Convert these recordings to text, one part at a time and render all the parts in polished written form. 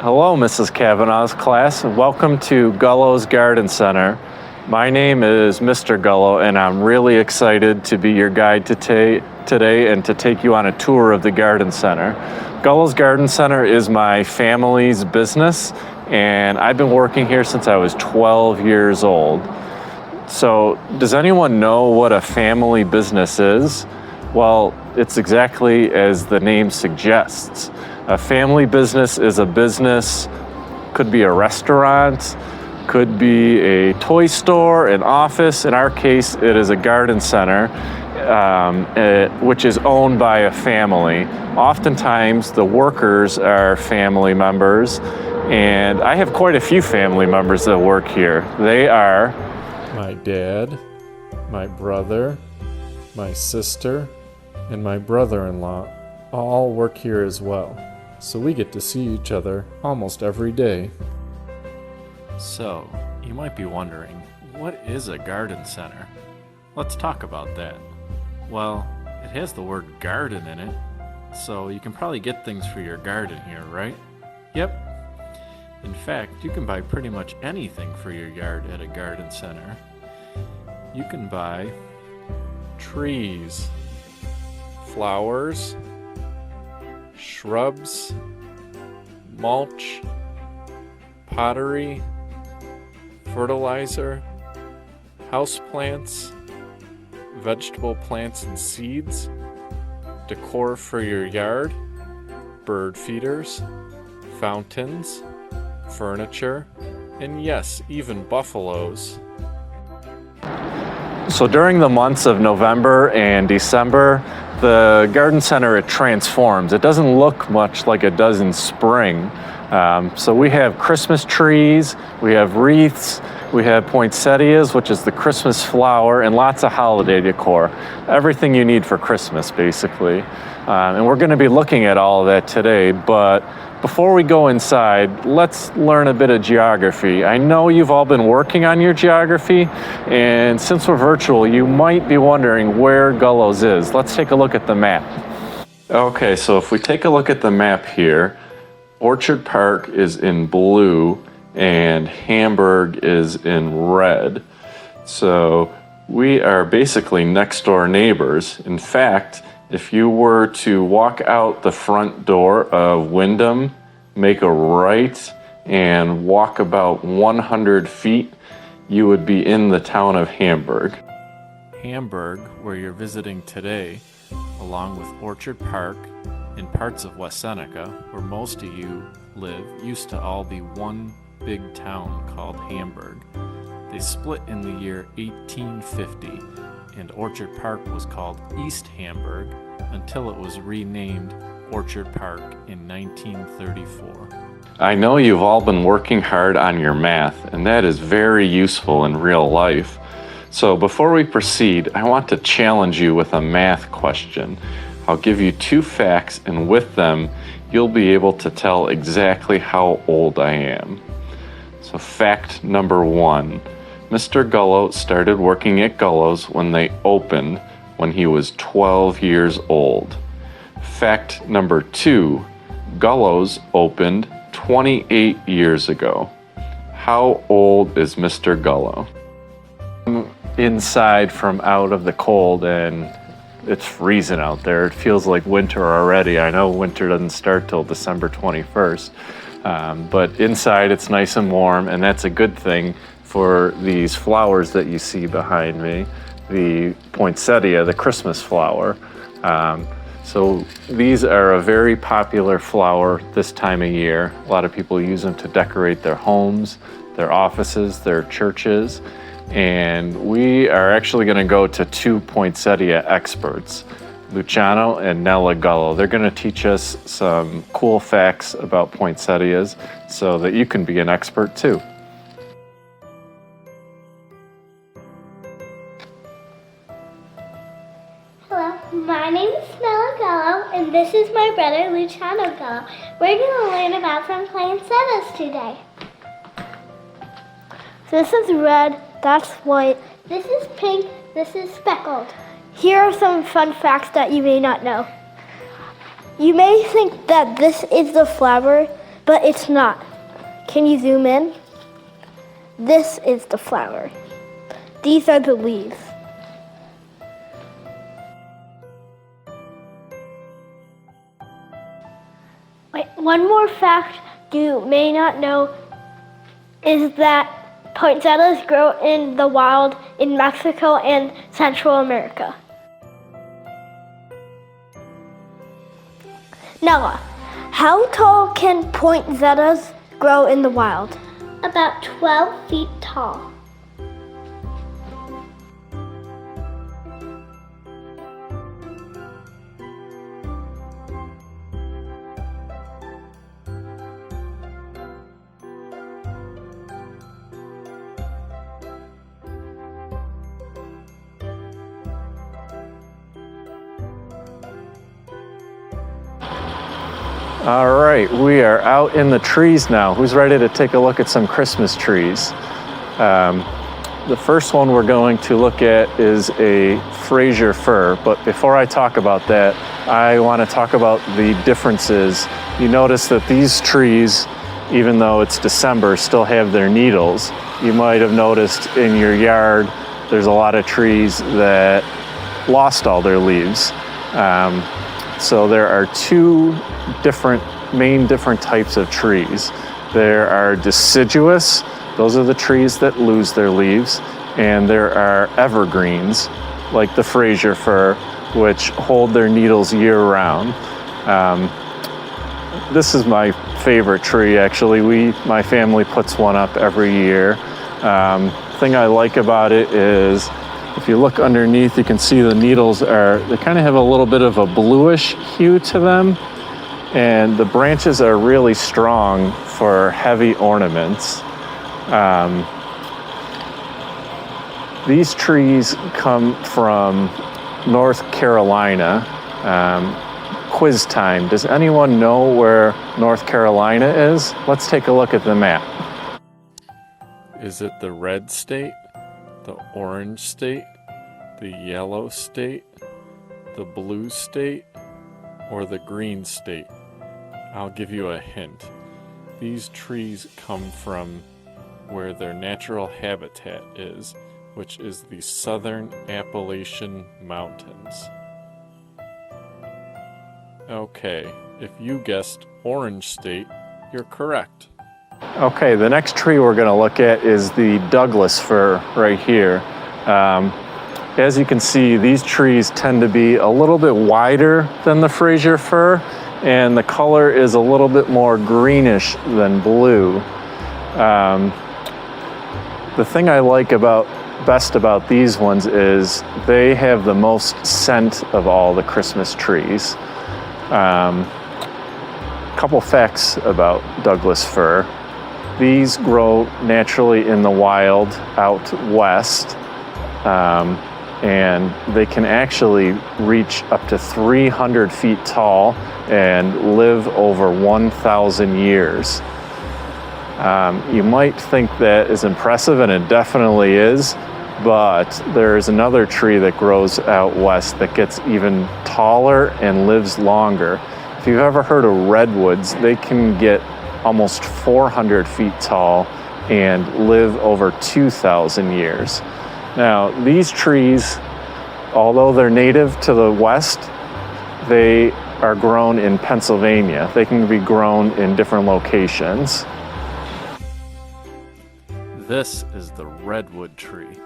Hello, Mrs. Cavanagh's class. Welcome to Gullo's Garden Center. My name is Mr. Gullo, and I'm really excited to be your guide today and to take you on a tour of the Garden Center. Gullo's Garden Center is my family's business, and I've been working here since I was 12 years old. So, does anyone know what a family business is? Well, it's exactly as the name suggests. A family business is a business, could be a restaurant, could be a toy store, an office. In our case, it is a garden center, which is owned by a family. Oftentimes, the workers are family members, and I have quite a few family members that work here. They are my dad, my brother, my sister, and my brother-in-law all work here as well. So we get to see each other almost every day. So, you might be wondering, what is a garden center? Let's talk about that. Well, it has the word garden in it, so you can probably get things for your garden here, right? Yep. In fact, you can buy pretty much anything for your yard at a garden center. You can buy trees, flowers, shrubs, mulch, pottery, fertilizer, houseplants, vegetable plants and seeds, decor for your yard, bird feeders, fountains, furniture, and yes, even buffaloes. So during the months of November and December, the garden center, it transforms. It doesn't look much like it does in spring. So we have Christmas trees, we have wreaths, we have poinsettias, which is the Christmas flower, and lots of holiday decor. Everything you need for Christmas, basically. And we're going to be looking at all of that today, but before we go inside, let's learn a bit of geography. I know you've all been working on your geography, and since we're virtual, you might be wondering where Gullo's is. Let's take a look at the map. Okay, so if we take a look at the map here, Orchard Park is in blue and Hamburg is in red. So we are basically next door neighbors. In fact, if you were to walk out the front door of Wyndham, make a right, and walk about 100 feet, you would be in the town of Hamburg. Hamburg, where you're visiting today, along with Orchard Park and parts of West Seneca, where most of you live, used to all be one big town called Hamburg. They split in the year 1850, and Orchard Park was called East Hamburg until it was renamed Orchard Park in 1934. I know you've all been working hard on your math, and that is very useful in real life. So before we proceed, I want to challenge you with a math question. I'll give you 2 facts, and with them, you'll be able to tell exactly how old I am. So fact number 1. Mr. Gullo started working at Gullo's when they opened when he was 12 years old. Fact number 2, Gullo's opened 28 years ago. How old is Mr. Gullo? I'm inside from out of the cold, and it's freezing out there. It feels like winter already. I know winter doesn't start till December 21st, but inside it's nice and warm, and that's a good thing for these flowers that you see behind me, the poinsettia, the Christmas flower. So these are a very popular flower this time of year. A lot of people use them to decorate their homes, their offices, their churches. And we are actually going to go to 2 poinsettia experts, Luciano and Nella Gullo. They're going to teach us some cool facts about poinsettias so that you can be an expert too. Hello, my name is Nella Gullo, and this is my brother Luciano Gullo. We're going to learn about some poinsettias today. This is red, that's white, this is pink, this is speckled. Here are some fun facts that you may not know. You may think that this is the flower, but it's not. Can you zoom in? This is the flower. These are the leaves. Wait, one more fact you may not know is that poinsettias grow in the wild in Mexico and Central America. Nella, how tall can poinsettias grow in the wild? About 12 feet tall. All right, we are out in the trees now. Who's ready to take a look at some Christmas trees? The first one we're going to look at is a Fraser fir, but before I talk about that, I want to talk about the differences. You notice that these trees, even though it's December, still have their needles. You might have noticed in your yard, there's a lot of trees that lost all their leaves. So there are two main different types of trees. There are deciduous, those are the trees that lose their leaves, and there are evergreens, like the Fraser fir, which hold their needles year-round. This is my favorite tree, actually. My family puts one up every year. Thing I like about it is, if you look underneath, you can see the needles they kind of have a little bit of a bluish hue to them. And the branches are really strong for heavy ornaments. These trees come from North Carolina. Quiz time. Does anyone know where North Carolina is? Let's take a look at the map. Is it the red state, the orange state, the yellow state, the blue state, or the green state? I'll give you a hint. These trees come from where their natural habitat is, which is the Southern Appalachian Mountains. Okay, if you guessed orange state, you're correct. Okay, the next tree we're going to look at is the Douglas fir right here. As you can see, these trees tend to be a little bit wider than the Fraser fir, and the color is a little bit more greenish than blue. The thing I like best about these ones is they have the most scent of all the Christmas trees. Couple facts about Douglas fir. These grow naturally in the wild out west. And they can actually reach up to 300 feet tall and live over 1,000 years. You might think that is impressive, and it definitely is, but there's another tree that grows out west that gets even taller and lives longer. If you've ever heard of redwoods, they can get almost 400 feet tall and live over 2,000 years. Now, these trees, although they're native to the West, they are grown in Pennsylvania. They can be grown in different locations. This is the redwood tree.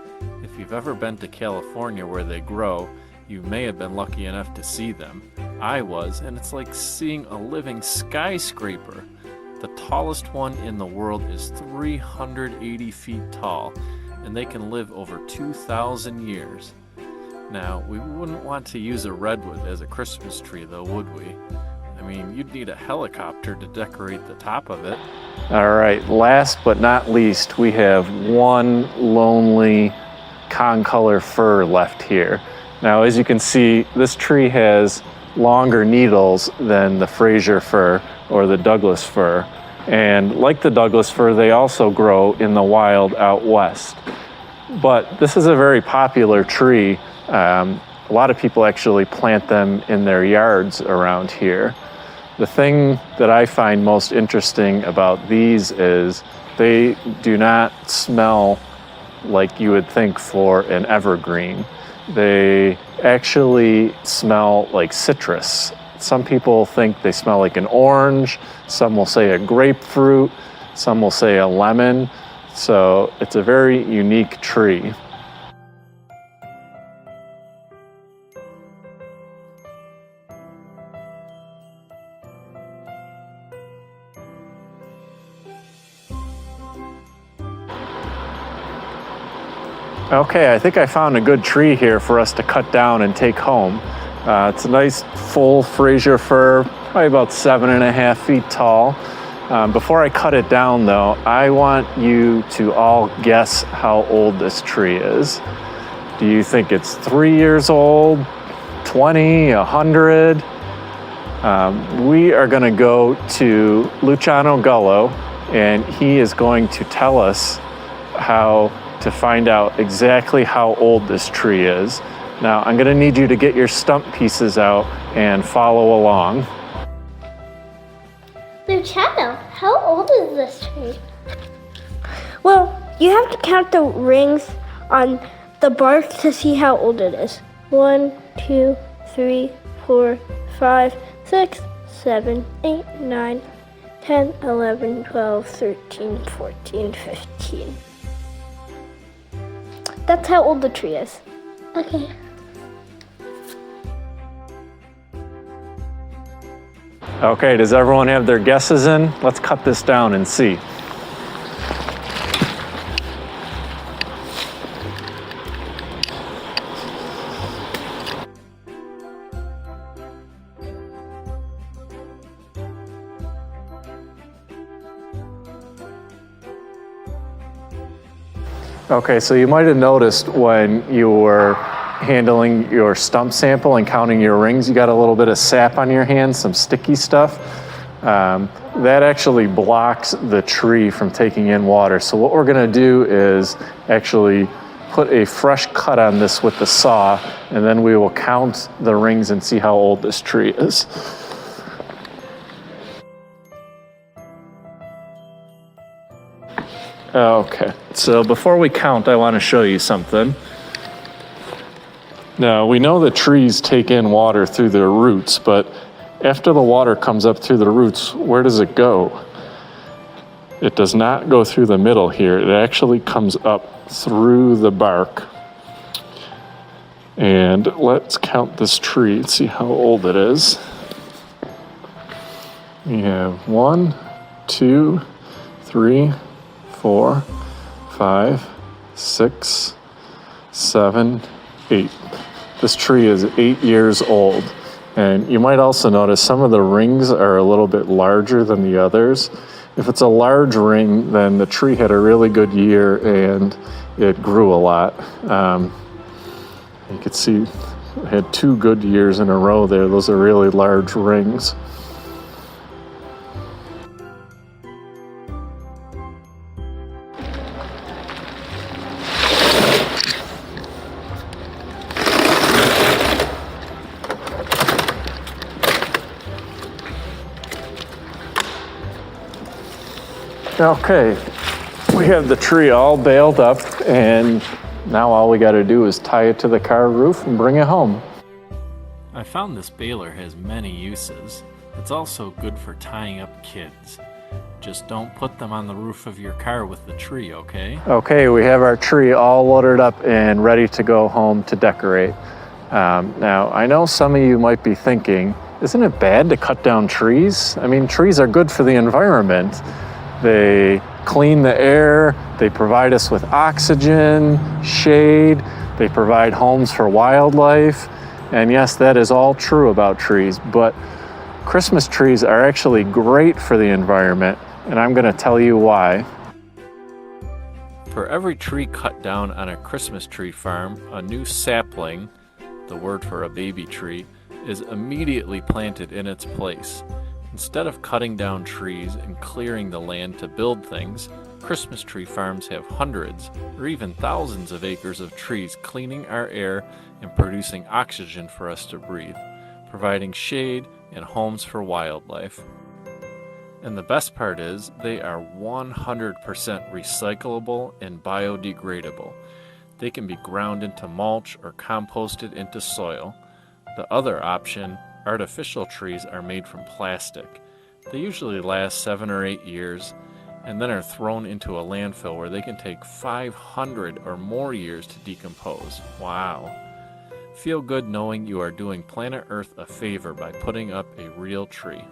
If you've ever been to California where they grow, you may have been lucky enough to see them. I was, and it's like seeing a living skyscraper. The tallest one in the world is 380 feet tall, and they can live over 2,000 years. Now, we wouldn't want to use a redwood as a Christmas tree, though, would we? I mean, you'd need a helicopter to decorate the top of it. All right, last but not least, we have one lonely concolor fir left here. Now, as you can see, this tree has longer needles than the Fraser fir or the Douglas fir. And like the Douglas fir, they also grow in the wild out west. But this is a very popular tree. A lot of people actually plant them in their yards around here. The thing that I find most interesting about these is they do not smell like you would think for an evergreen. They actually smell like citrus. Some people think they smell like an orange, some will say a grapefruit, some will say a lemon. So it's a very unique tree. Okay, I think I found a good tree here for us to cut down and take home. It's a nice full Fraser fir, probably about 7.5 feet tall. Before I cut it down though, I want you to all guess how old this tree is. Do you think it's 3 years old, 20, 100? We are gonna go to Luciano Gullo, and he is going to tell us how to find out exactly how old this tree is. Now, I'm gonna need you to get your stump pieces out and follow along. Luciano, how old is this tree? Well, you have to count the rings on the bark to see how old it is. 1, 2, 3, 4, 5, 6, 7, 8, 9, 10, 11, 12, 13, 14, 15. That's how old the tree is. Okay. Okay, does everyone have their guesses in? Let's cut this down and see. Okay, so you might have noticed when you were handling your stump sample and counting your rings, you got a little bit of sap on your hands, some sticky stuff. That actually blocks the tree from taking in water. So what we're gonna do is actually put a fresh cut on this with the saw, and then we will count the rings and see how old this tree is. Okay, so before we count, I want to show you something. Now, we know that trees take in water through their roots, but after the water comes up through the roots, where does it go? It does not go through the middle here. It actually comes up through the bark. And let's count this tree and see how old it is. We have 1, 2, 3, 4, 5, 6, 7, 8. This tree is 8 years old. And you might also notice some of the rings are a little bit larger than the others. If it's a large ring, then the tree had a really good year and it grew a lot. You could see it had 2 good years in a row there. Those are really large rings. Okay, we have the tree all baled up, and now all we gotta do is tie it to the car roof and bring it home. I found this baler has many uses. It's also good for tying up kids. Just don't put them on the roof of your car with the tree, okay? Okay, we have our tree all loaded up and ready to go home to decorate. Now, I know some of you might be thinking, isn't it bad to cut down trees? I mean, trees are good for the environment. They clean the air, they provide us with oxygen, shade, they provide homes for wildlife. And yes, that is all true about trees, but Christmas trees are actually great for the environment, and I'm gonna tell you why. For every tree cut down on a Christmas tree farm, a new sapling, the word for a baby tree, is immediately planted in its place. Instead of cutting down trees and clearing the land to build things, Christmas tree farms have hundreds or even thousands of acres of trees cleaning our air and producing oxygen for us to breathe, providing shade and homes for wildlife. And the best part is they are 100% recyclable and biodegradable. They can be ground into mulch or composted into soil. The other option, artificial trees, are made from plastic. They usually last 7 or 8 years and then are thrown into a landfill where they can take 500 or more years to decompose. Wow. Feel good knowing you are doing planet Earth a favor by putting up a real tree.